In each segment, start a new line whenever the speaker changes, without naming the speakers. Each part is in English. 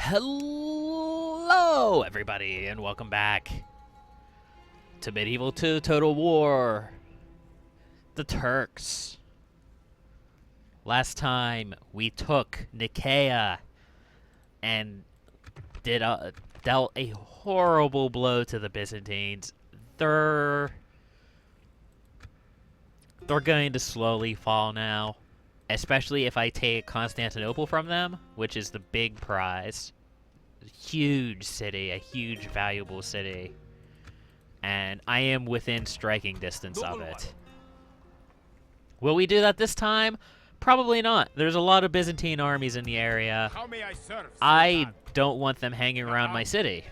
Hello, everybody, and welcome back to Medieval 2 Total War. The Turks. Last time we took Nicaea and dealt a horrible blow to the Byzantines. They're going to slowly fall now, especially if I take Constantinople from them, which is the big prize. Huge city, a huge valuable city, and I am within striking distance of it. Will we do that this time? Probably not. There's a lot of Byzantine armies in the area.
How may I serve,
I don't want them hanging around my city.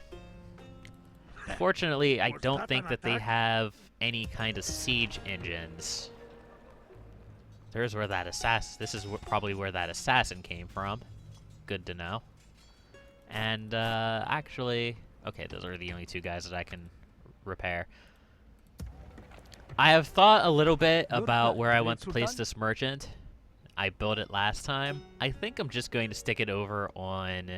Fortunately, I don't think that they have any kind of siege engines. There's where that assassin. This is probably where that assassin came from. Good to know. And actually, okay, those are the only two guys that I can repair. I have thought a little bit about where I want to place this merchant. I built it last time. I think I'm just going to stick it over on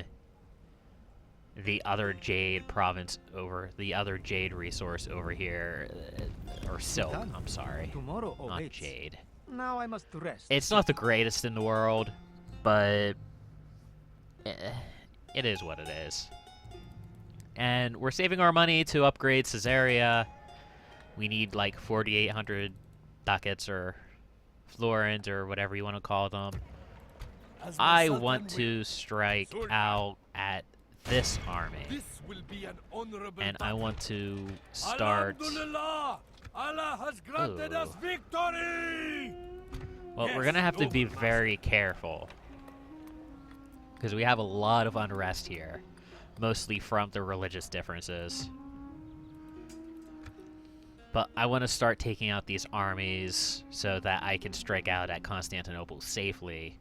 the other Jade province over the other Jade resource over here, or Silk. I'm sorry, not Jade.
Now I must rest.
It's not the greatest in the world, but it is what it is. And we're saving our money to upgrade Caesarea. We need like 4,800 ducats or florins or whatever you want to call them. I want to strike out at this army. And I want to start...
Allah has granted us victory!
Well, we're going to have to be very careful, because we have a lot of unrest here, mostly from the religious differences. But I want to start taking out these armies so that I can strike out at Constantinople safely.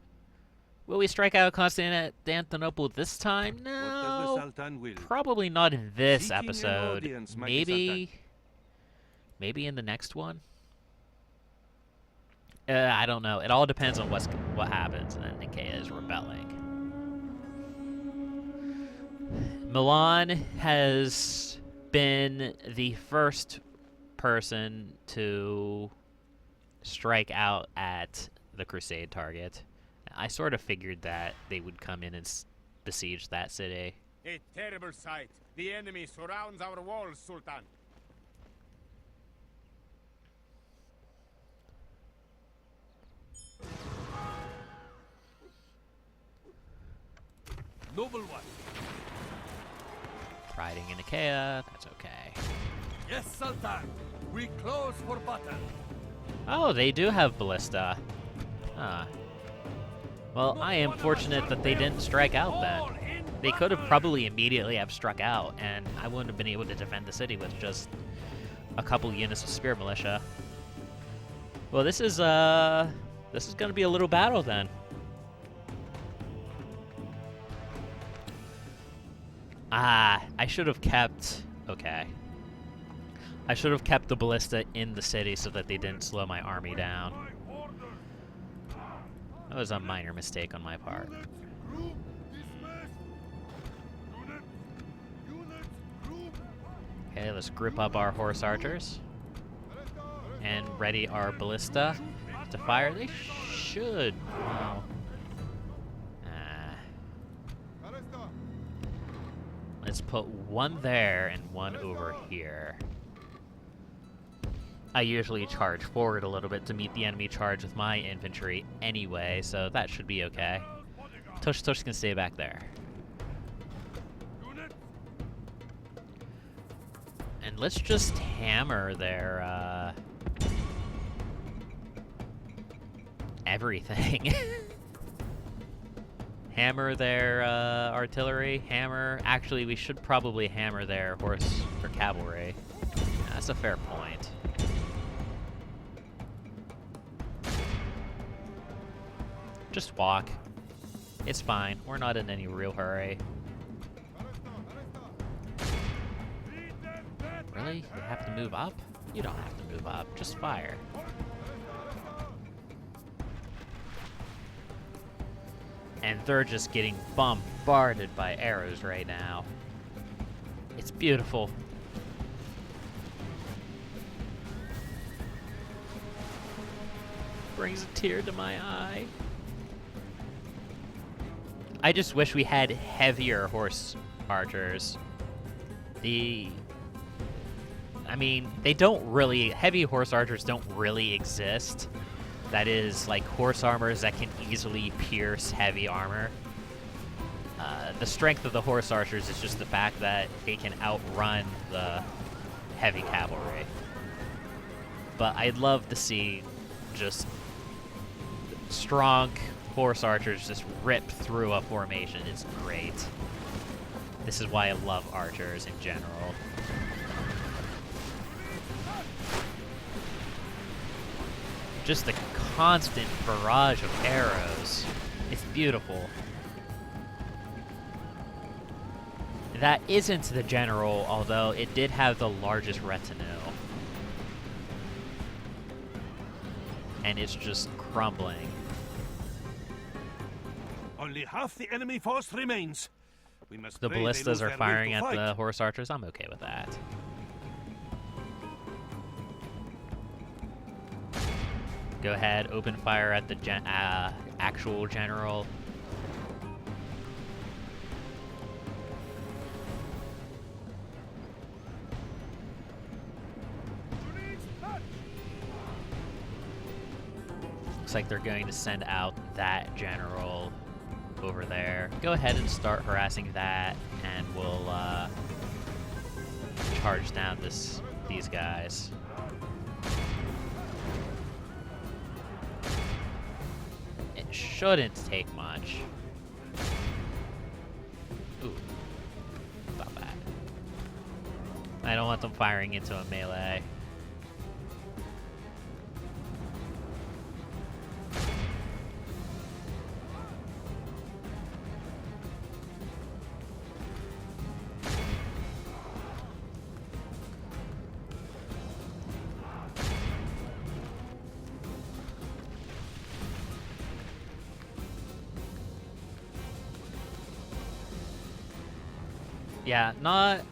Will we strike out Constantinople this time? No, probably not in this episode. Maybe in the next one? I don't know. It all depends on what happens, and then Nicaea is rebelling. Milan has been the first person to strike out at the Crusade target. I sort of figured that they would come in and besiege that city.
A terrible sight. The enemy surrounds our walls, Sultan. Noble one.
Priding in Nicaea, that's okay.
Yes, Sultan. We close for battle.
Oh, they do have ballista. Ah. Well, I am fortunate that they didn't strike out then. They could have probably immediately have struck out, and I wouldn't have been able to defend the city with just a couple units of spear militia. Well, this is going to be a little battle then. Ah, I should have kept... Okay. I should have kept the ballista in the city so that they didn't slow my army down. That was a minor mistake on my part. Okay, let's group up our horse archers. And ready our ballista to fire. They should... Wow. Let's put one there and one over here. I usually charge forward a little bit to meet the enemy charge with my infantry anyway, so that should be okay. Tush can stay back there. And let's just hammer their, everything. Hammer their artillery, actually we should probably hammer their horse or cavalry. Yeah, that's a fair point. Just walk. It's fine, we're not in any real hurry. Really? You have to move up? You don't have to move up, just fire. And they're just getting bombarded by arrows right now. It's beautiful. Brings a tear to my eye. I just wish we had heavier horse archers. I mean, they don't really, heavy horse archers don't really exist. That is, like, horse armors that can easily pierce heavy armor. The strength of the horse archers is just the fact that they can outrun the heavy cavalry. But I'd love to see just strong horse archers just rip through a formation. It's great. This is why I love archers in general. Just the constant barrage of arrows. It's beautiful. That isn't the general, although it did have the largest retinue. And it's just crumbling.
Only half the enemy force remains. We must
The
pray they
ballistas
lose
are
their will
firing
to
at
fight.
the horse archers. I'm okay with that. Go ahead, open fire at the actual general. Looks like they're going to send out that general over there. Go ahead and start harassing that, and we'll charge down these guys. It shouldn't take much. Ooh, not bad. I don't want them firing into a melee. Yeah, not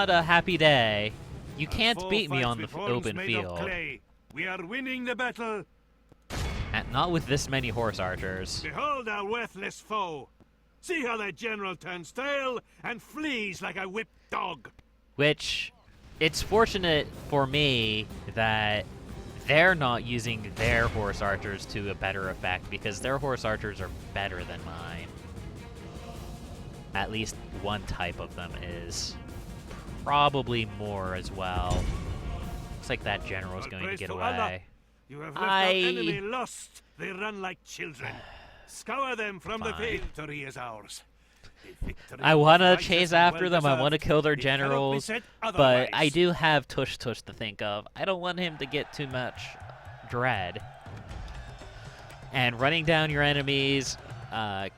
a happy day. You can't beat me on the open field.
We are winning the battle.
And not with this many horse archers.
Behold our worthless foe. See how their general turns tail and flees like a whipped dog.
Which, it's fortunate for me that they're not using their horse archers to a better effect, because their horse archers are better than mine. At least one type of them is. Probably more as well. Looks like that general's going to get away.
You have left our enemy lost. They run like children. Scour them from the field. Victory is ours.
I want to chase after them. I want to kill their generals. But I do have Tush Tush to think of. I don't want him to get too much dread. And running down your enemies,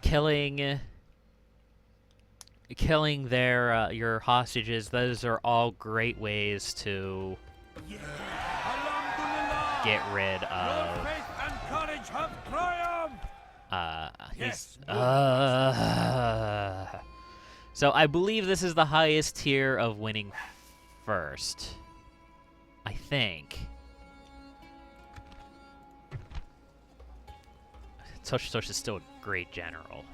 killing their your hostages, those are all great ways to get rid of so I believe this is the highest tier of winning first. I think. Tush Tush is still a great general.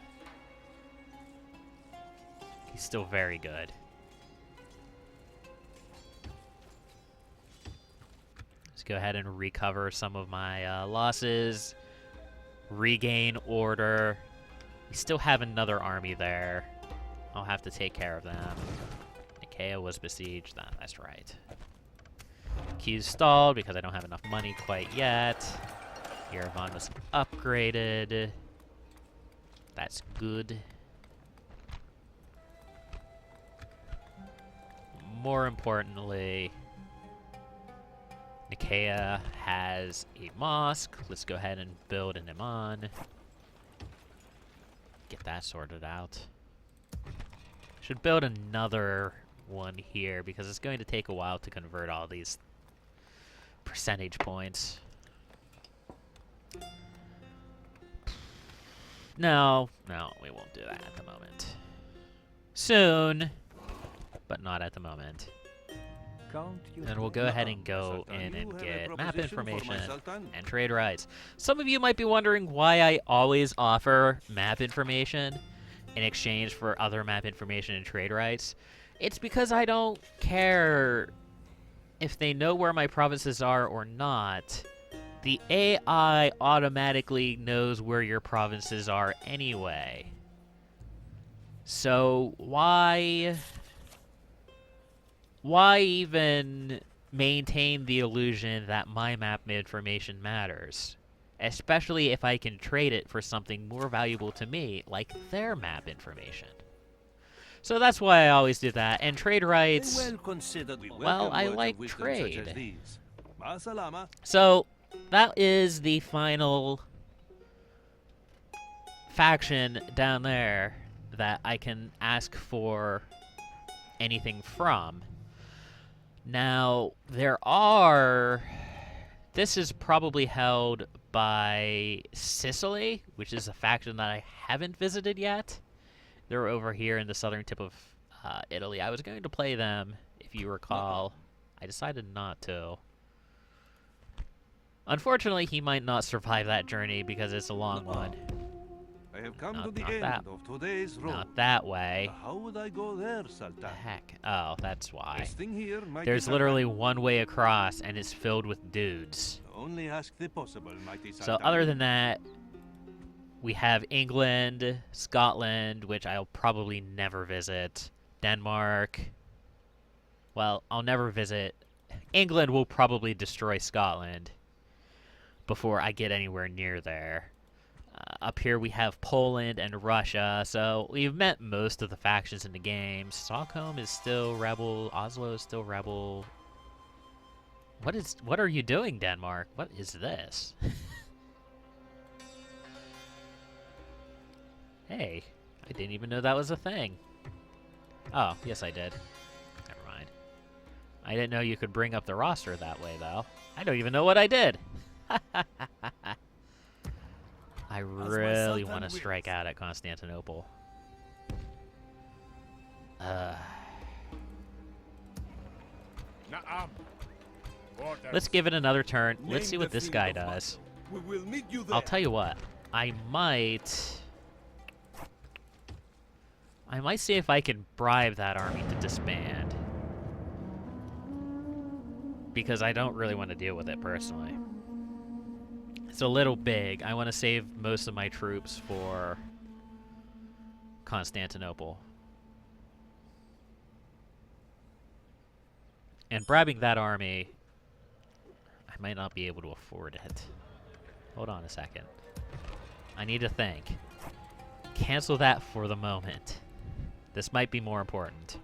He's still very good. Let's go ahead and recover some of my losses. Regain order. We still have another army there. I'll have to take care of them. Nicaea was besieged. That's right. Q's stalled because I don't have enough money quite yet. Yerevan was upgraded. That's good. More importantly, Nicaea has a mosque. Let's go ahead and build an Iman. Get that sorted out. Should build another one here because it's going to take a while to convert all these percentage points. No, we won't do that at the moment. Soon, but not at the moment. And we'll go ahead and go in and get map information and trade rights. Some of you might be wondering why I always offer map information in exchange for other map information and trade rights. It's because I don't care if they know where my provinces are or not. The AI automatically knows where your provinces are anyway. So why even maintain the illusion that my map information matters? Especially if I can trade it for something more valuable to me, like their map information. So that's why I always do that. And trade rights, well, I like trade. So that is the final faction down there that I can ask for anything from. Now, this is probably held by Sicily, which is a faction that I haven't visited yet. They're over here in the southern tip of Italy. I was going to play them, if you recall. I decided not to. Unfortunately, he might not survive that journey because it's a long one.
I have come to the end of today's road.
Not that way.
How would I go there, Sultan?
The heck? Oh, that's why.
This thing here might
There's literally one way across, and it's filled with dudes.
Only ask the possible, mighty
So
Sultan.
other than that, we have England, Scotland, which I'll probably never visit. Denmark. Well, I'll never visit. England will probably destroy Scotland before I get anywhere near there. Up here we have Poland and Russia, so we've met most of the factions in the game. Stockholm is still rebel. Oslo is still rebel. What are you doing, Denmark? What is this? Hey, I didn't even know that was a thing. Oh, yes I did. Never mind. I didn't know you could bring up the roster that way, though. I don't even know what I did. I really want to strike out at Constantinople. Let's give it another turn. Let's see what this guy does. I'll tell you what. I might see if I can bribe that army to disband. Because I don't really want to deal with it personally. It's a little big. I want to save most of my troops for Constantinople. And bribing that army, I might not be able to afford it. Hold on a second. I need to think. Cancel that for the moment. This might be more important.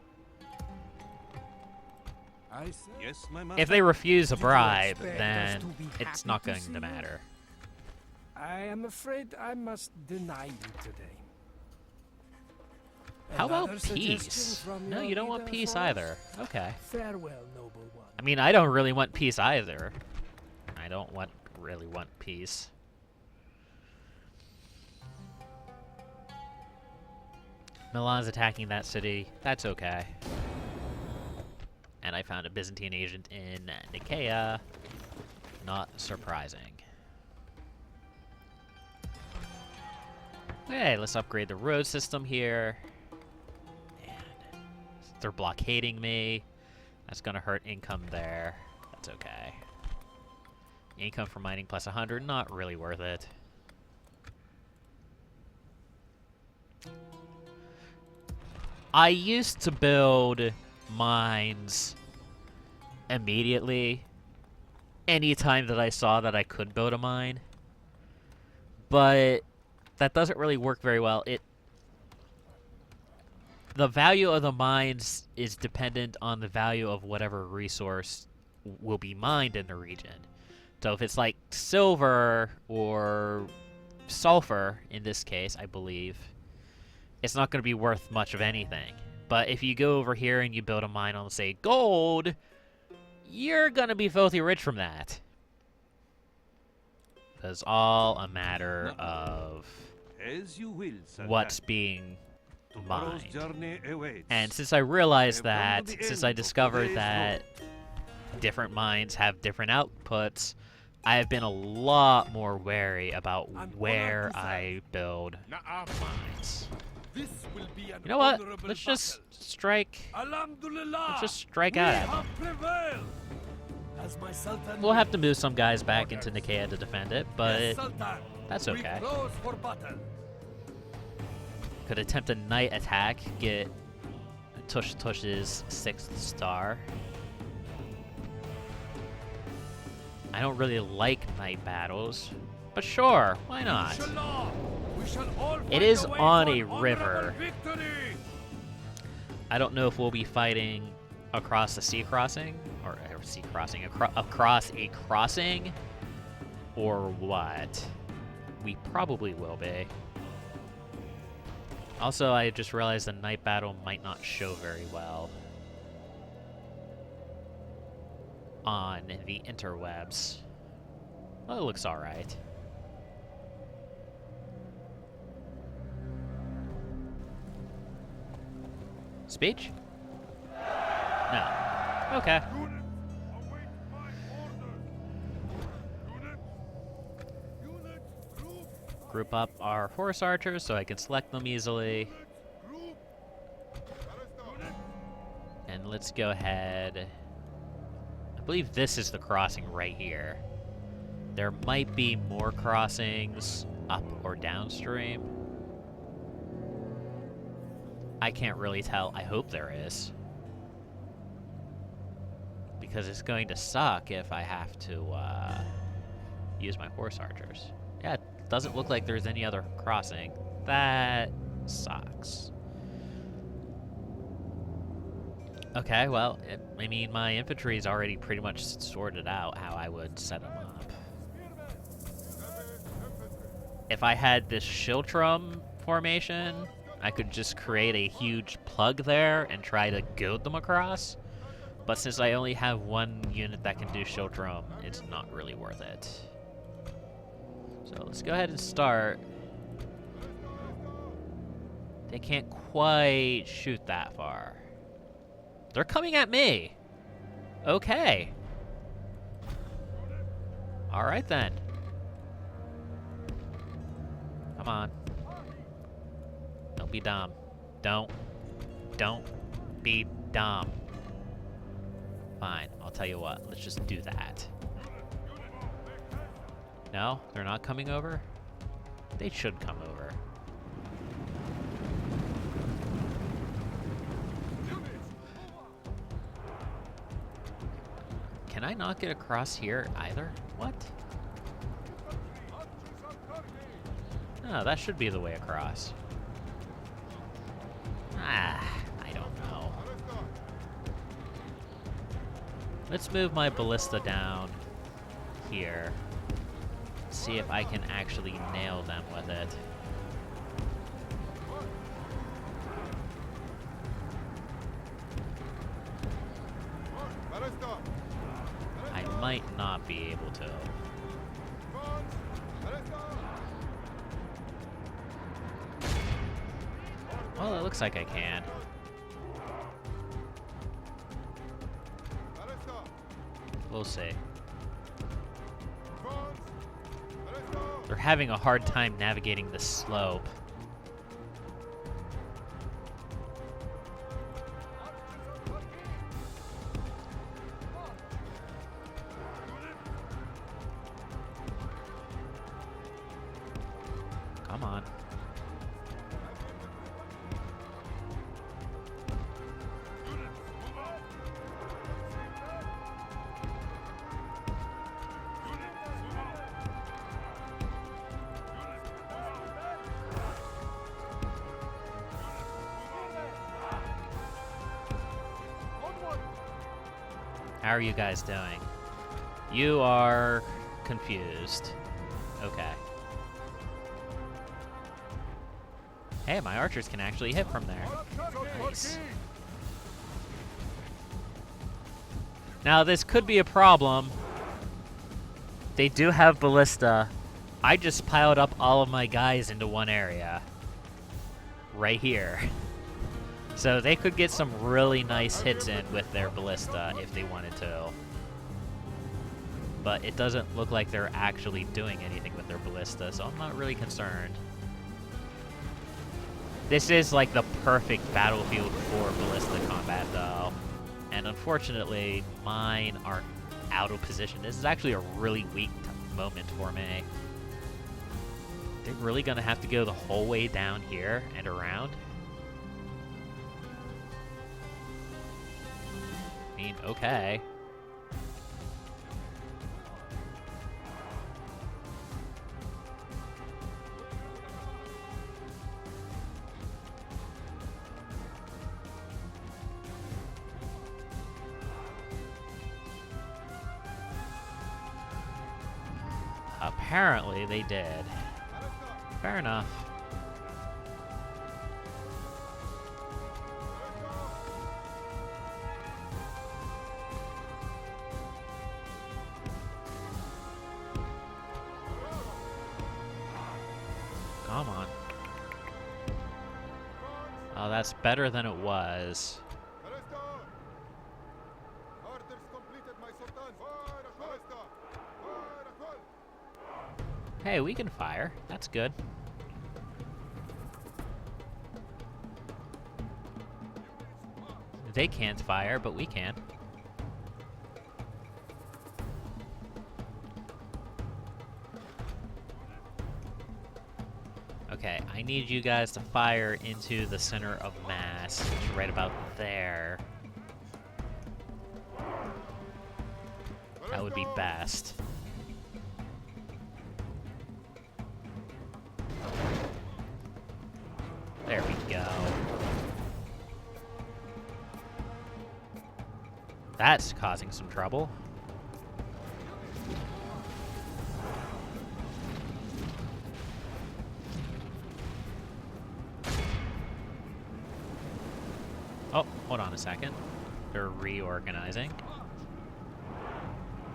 Yes, my master.
If they refuse a bribe, then it's not going to matter.
I am afraid I must deny you today.
How about
Another
peace?
suggestion from
No,
your
you don't want
leader,
peace
Forrest?
either. Okay.
Farewell, noble one.
I mean, I don't really want peace either. I don't really want peace. Milan's attacking that city. That's okay. And I found a Byzantine agent in Nicaea. Not surprising. Okay, let's upgrade the road system here. Man, they're blockading me. That's gonna hurt income there. That's okay. Income from mining plus 100, not really worth it. I used to build mines immediately anytime that I saw that I could build a mine. But that doesn't really work very well. The value of the mines is dependent on the value of whatever resource will be mined in the region. So if it's like silver or sulfur, in this case, I believe, it's not going to be worth much of anything. But if you go over here and you build a mine on, say, gold, you're going to be filthy rich from that. It's all a matter of
As you will, Sultan.
what's being
Tomorrow's
mined.
journey awaits.
And since I realized
We have come
that,
to the
since
end
I
of
discovered
today's
that different mines have different outputs, I have been a lot more wary about where I build mines.
This will be an
You know what?
honorable
Let's just
battle.
strike.
Alhamdulillah.
Let's just strike
we
out at them.
have prevailed. As my Sultan
We'll have to move some guys back into Nicaea to defend it, but
Yes, Sultan.
that's
We
okay.
close for battle.
Could attempt a night attack, get Tush Tush's 6th star. I don't really like night battles, but sure, why not?
Inshallah, we shall all
It
find
is
a way
on
to
a
an honorable
river.
victory.
I don't know if we'll be fighting across the sea crossing, or sea crossing, across a crossing, or what. We probably will be. Also, I just realized the night battle might not show very well on the interwebs. Well, it looks alright. Speech? No. Okay. Group up our horse archers so I can select them easily. And let's go ahead. I believe this is the crossing right here. There might be more crossings up or downstream. I can't really tell. I hope there is. Because it's going to suck if I have to use my horse archers. Yeah, it doesn't look like there's any other crossing. That sucks. Okay, well, I mean, my infantry's already pretty much sorted out how I would set them up. If I had this Schiltrum formation, I could just create a huge plug there and try to goad them across. But since I only have one unit that can do Schiltrum, it's not really worth it. So let's go ahead and start. They can't quite shoot that far. They're coming at me. Okay. All right then. Come on. Don't be dumb. Don't be dumb. Fine, I'll tell you what. Let's just do that. No, they're not coming over? They should come over. Can I not get across here either? What? No, that should be the way across. I don't know. Let's move my ballista down here. See if I can actually nail them with it. I might not be able to. Well, it looks like I can. We'll see. They're having a hard time navigating the slope. Come on. How are you guys doing? You are confused. Okay. Hey, my archers can actually hit from there. Nice. Now, this could be a problem. They do have ballista. I just piled up all of my guys into one area. Right here. So they could get some really nice hits in with their ballista if they wanted to. But it doesn't look like they're actually doing anything with their ballista, so I'm not really concerned. This is like the perfect battlefield for ballista combat, though. And unfortunately, mine aren't out of position. This is actually a really weak moment for me. They're really gonna have to go the whole way down here and around? I mean, okay. Apparently they did. Fair enough. Come on. Oh, that's better than it was. Hey, we can fire. That's good. They can't fire, but we can. Okay, I need you guys to fire into the center of mass, which is right about there. That would be best. There we go. That's causing some trouble. Oh, hold on a second. They're reorganizing.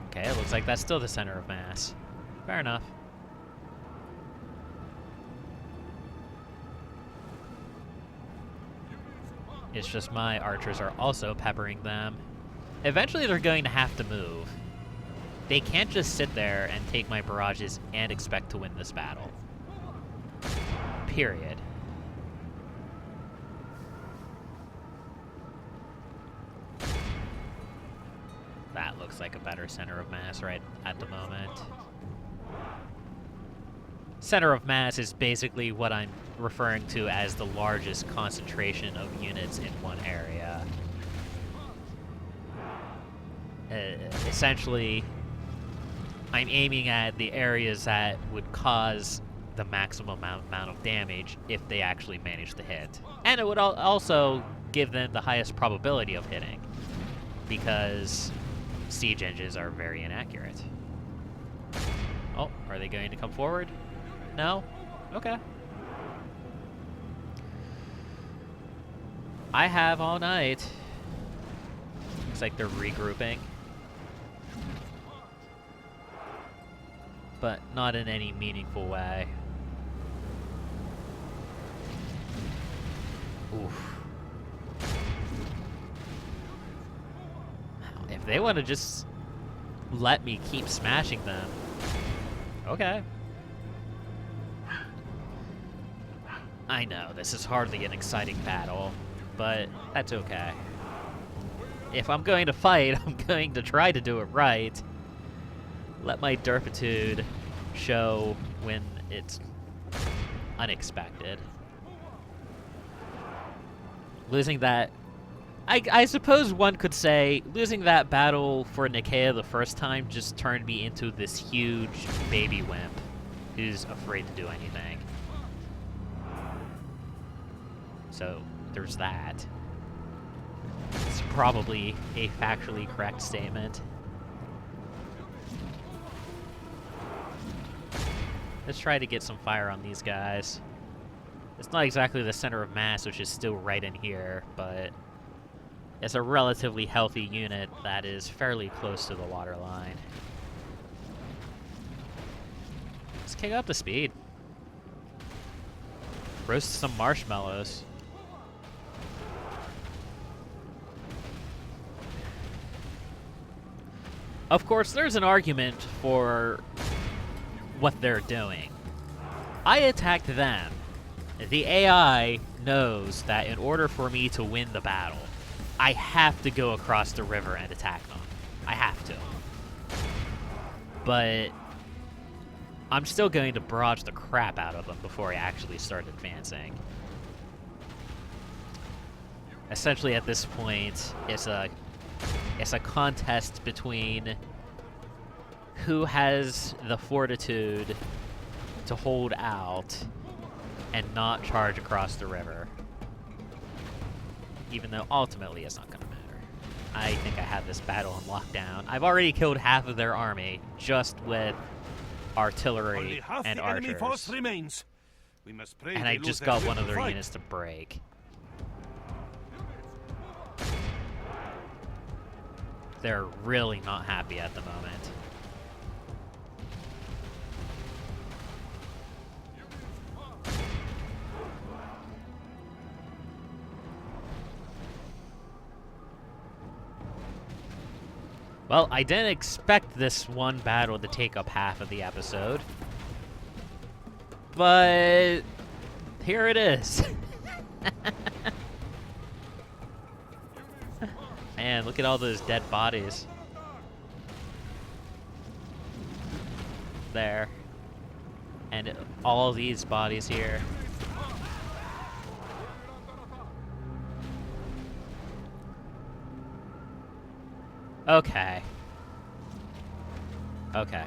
Okay, it looks like that's still the center of mass. Fair enough. It's just my archers are also peppering them. Eventually they're going to have to move. They can't just sit there and take my barrages and expect to win this battle. Period. That looks like a better center of mass right at the moment. Center of mass is basically what I'm referring to as the largest concentration of units in one area. Essentially, I'm aiming at the areas that would cause the maximum amount of damage if they actually manage to hit. And it would also give them the highest probability of hitting, because siege engines are very inaccurate. Oh, are they going to come forward? No? Okay. I have all night. Looks like they're regrouping. But not in any meaningful way. Oof. If they want to just let me keep smashing them, okay. I know, this is hardly an exciting battle, but that's okay. If I'm going to fight, I'm going to try to do it right. Let my derpitude show when it's unexpected. Losing that... I suppose one could say losing that battle for Nicaea the first time just turned me into this huge baby wimp who's afraid to do anything. So, there's that. It's probably a factually correct statement. Let's try to get some fire on these guys. It's not exactly the center of mass, which is still right in here, but it's a relatively healthy unit that is fairly close to the water line. Let's kick up the speed. Roast some marshmallows. Of course, there's an argument for what they're doing. I attacked them. The AI knows that in order for me to win the battle, I have to go across the river and attack them. I have to. But I'm still going to barrage the crap out of them before I actually start advancing. Essentially, at this point, it's a contest between who has the fortitude to hold out and not charge across the river. Even though ultimately it's not going to matter. I think I have this battle on lockdown. I've already killed half of their army just with artillery and archers.
Force remains. We must pray
and I just got one of their units to break. They're really not happy at the moment. Well, I didn't expect this one battle to take up half of the episode. But here it is. Man, look at all those dead bodies. There. And all these bodies here. Okay. Okay.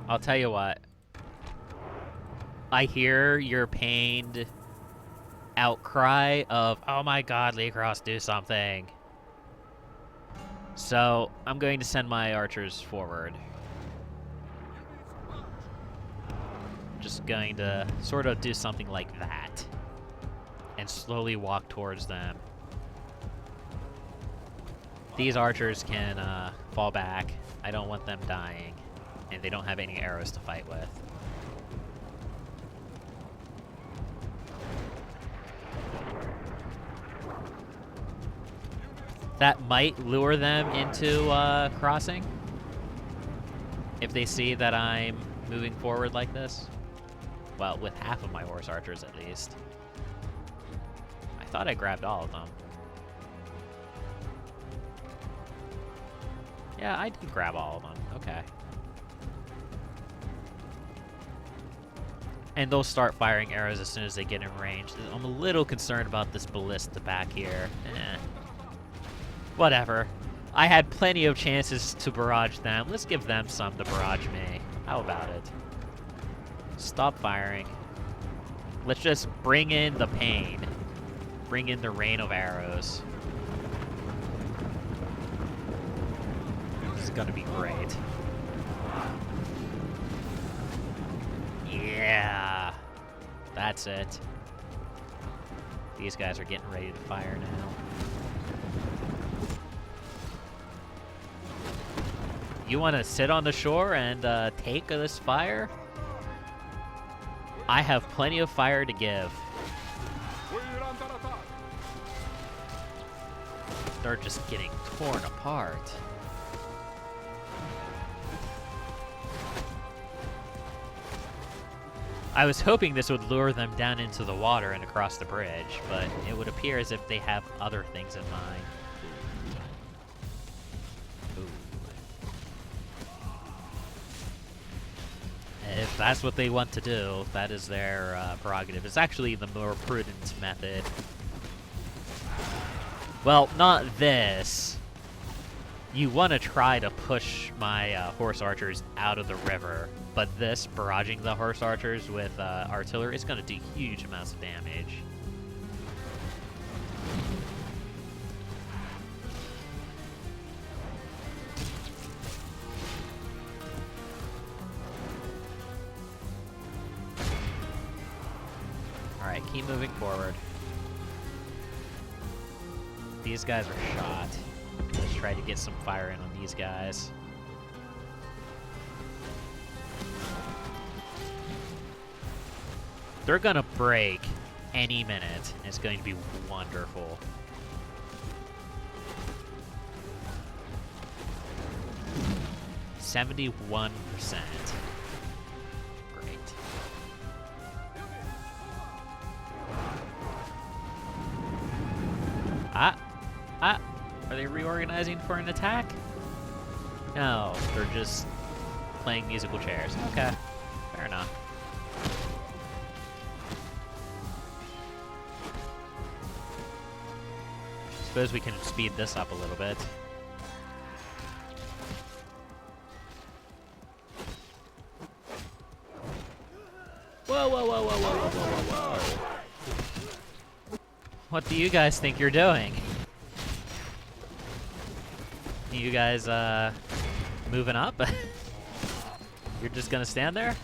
I'll tell you what. I hear your pained outcry of, oh my god, Leecros, do something. So, I'm going to send my archers forward. Just going to sort of do something like that. And slowly walk towards them. These archers can fall back. I don't want them dying. And they don't have any arrows to fight with. That might lure them into crossing. If they see that I'm moving forward like this. Well, with half of my horse archers at least. I thought I grabbed all of them. Yeah, I did grab all of them. Okay. And they'll start firing arrows as soon as they get in range. I'm a little concerned about this ballista back here. Whatever. I had plenty of chances to barrage them. Let's give them some to barrage me. How about it? Stop firing. Let's just bring in the pain. Bring in the rain of arrows. This is gonna be great. Yeah. That's it. These guys are getting ready to fire now. You want to sit on the shore and take this fire? I have plenty of fire to give. They're just getting torn apart. I was hoping this would lure them down into the water and across the bridge, but it would appear as if they have other things in mind. If that's what they want to do, that is their prerogative. It's actually the more prudent method. Well, not this. You want to try to push my horse archers out of the river, but this, barraging the horse archers with artillery, is going to do huge amounts of damage. Alright, keep moving forward. These guys are shot. Let's try to get some fire in on these guys. They're gonna break any minute. It's going to be wonderful. $71%. Great. Are they reorganizing for an attack? No, they're just playing musical chairs. Okay, fair enough. Suppose we can speed this up a little bit. Whoa, whoa, whoa, whoa, whoa, whoa, whoa, whoa. What do you guys think you're doing? You guys, moving up? You're just gonna stand there?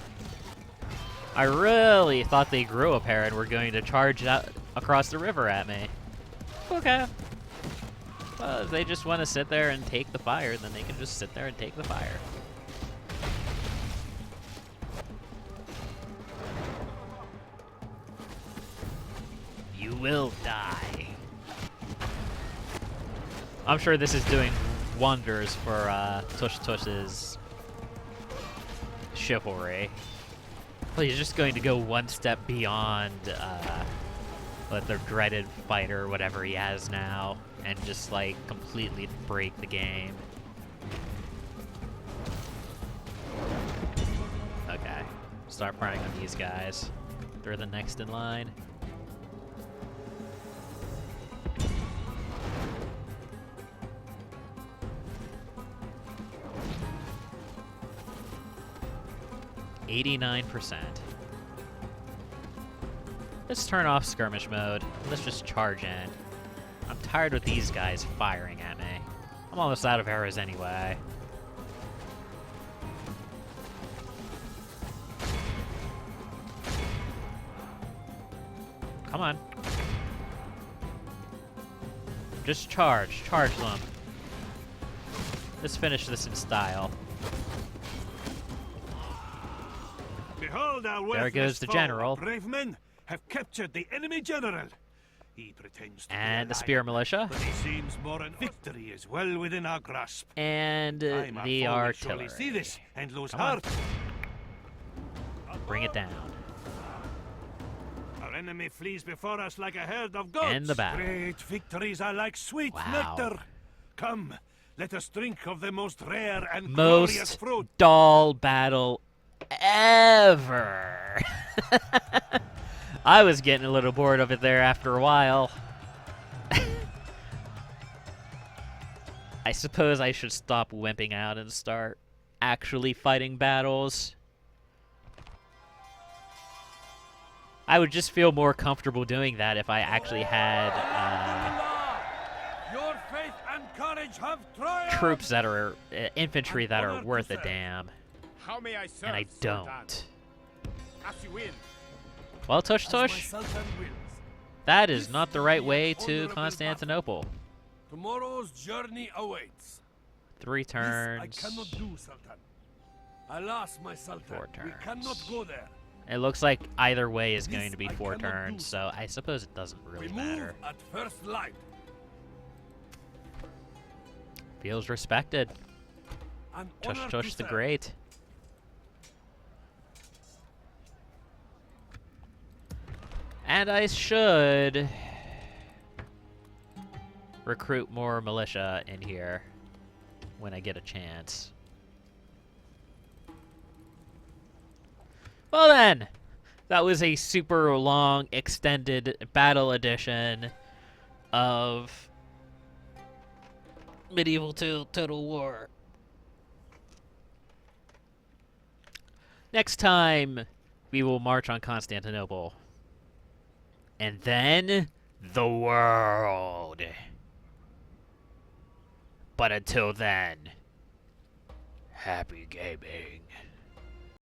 I really thought they grew a pair and were going to charge out across the river at me. Okay. Well, if they just want to sit there and take the fire, then they can just sit there and take the fire. You will die. I'm sure this is doing wonders for Tush Tush's chivalry. Well, he's just going to go one step beyond what the dreaded fighter, whatever he has now, and just like completely break the game. Okay, start firing on these guys. They're the next in line. %. Let's turn off skirmish mode. Let's just charge in. I'm tired with these guys firing at me. I'm almost out of arrows anyway. Come on. Just charge. Charge them. Let's finish this in style.
Behold our
There goes the general.
Brave men have captured the enemy general. He pretends to
And
be
the spear
alive,
militia.
but he seems more an victory is well within our grasp.
And
Time our
the
foe will
artillery.
surely see this and lose
Come on.
heart.
Bring it down.
Our enemy flees before us like a herd of goats.
End the battle.
Great victories are like sweet
Wow.
nectar. Come, let us drink of the most rare and glorious
Most
fruit.
dull battle ever. I was getting a little bored of it there after a while. I suppose I should stop wimping out and start actually fighting battles. I would just feel more comfortable doing that if I actually had
Your faith and courage have triumphed.
troops that are infantry that are worth a damn,
How may I serve,
and I
Sultan?
don't.
As you will.
Well, Tush Tush,
Sultan wills.
that is not the right way to Constantinople.
Tomorrow's journey awaits.
3
This I
turns.
cannot do, Sultan. Alas, my Sultan,
4
we
turns.
cannot go there.
It looks like either way is going
This
to be
I
4
cannot
turns,
do.
so I suppose it doesn't really
We move
matter.
at first light.
Feels respected.
An
Tush
honor
Tush
to
the
serve.
Great. And I should recruit more militia in here when I get a chance. Well then, that was a super long, extended battle edition of Medieval Total War. Next time, we will march on Constantinople. And then, the world. But until then, happy gaming.